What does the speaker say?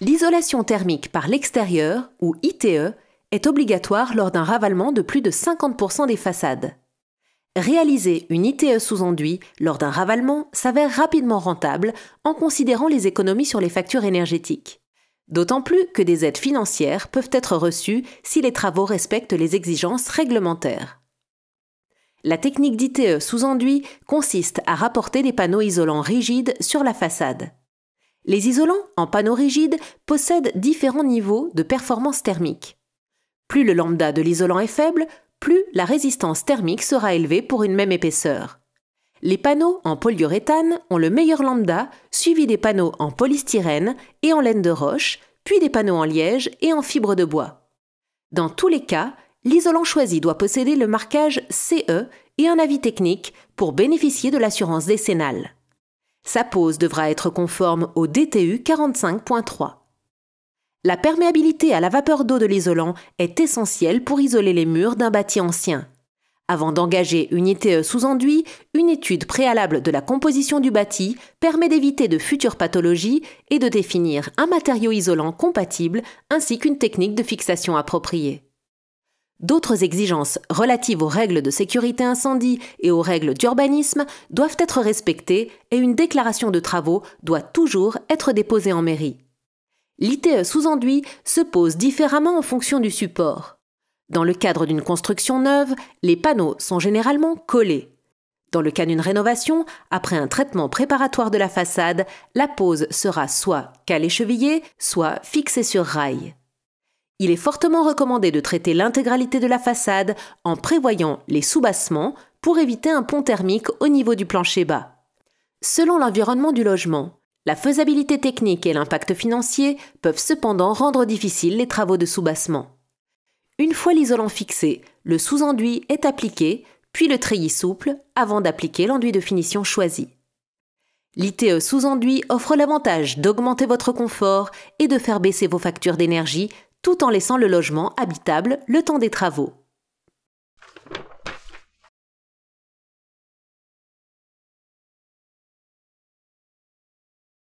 L'isolation thermique par l'extérieur, ou ITE, est obligatoire lors d'un ravalement de plus de 50% des façades. Réaliser une ITE sous enduit lors d'un ravalement s'avère rapidement rentable en considérant les économies sur les factures énergétiques. D'autant plus que des aides financières peuvent être reçues si les travaux respectent les exigences réglementaires. La technique d'ITE sous enduit consiste à rapporter des panneaux isolants rigides sur la façade. Les isolants en panneaux rigides possèdent différents niveaux de performance thermique. Plus le lambda de l'isolant est faible, plus la résistance thermique sera élevée pour une même épaisseur. Les panneaux en polyuréthane ont le meilleur lambda, suivi des panneaux en polystyrène et en laine de roche, puis des panneaux en liège et en fibre de bois. Dans tous les cas, l'isolant choisi doit posséder le marquage CE et un avis technique pour bénéficier de l'assurance décennale. Sa pose devra être conforme au DTU 45.3. La perméabilité à la vapeur d'eau de l'isolant est essentielle pour isoler les murs d'un bâti ancien. Avant d'engager une ITE sous enduit, une étude préalable de la composition du bâti permet d'éviter de futures pathologies et de définir un matériau isolant compatible ainsi qu'une technique de fixation appropriée. D'autres exigences relatives aux règles de sécurité incendie et aux règles d'urbanisme doivent être respectées et une déclaration de travaux doit toujours être déposée en mairie. L'ITE sous enduit se pose différemment en fonction du support. Dans le cadre d'une construction neuve, les panneaux sont généralement collés. Dans le cas d'une rénovation, après un traitement préparatoire de la façade, la pose sera soit calée chevillée, soit fixée sur rail. Il est fortement recommandé de traiter l'intégralité de la façade en prévoyant les soubassements pour éviter un pont thermique au niveau du plancher bas. Selon l'environnement du logement, la faisabilité technique et l'impact financier peuvent cependant rendre difficiles les travaux de soubassement. Une fois l'isolant fixé, le sous-enduit est appliqué, puis le treillis souple avant d'appliquer l'enduit de finition choisi. L'ITE sous enduit offre l'avantage d'augmenter votre confort et de faire baisser vos factures d'énergie tout en laissant le logement habitable le temps des travaux.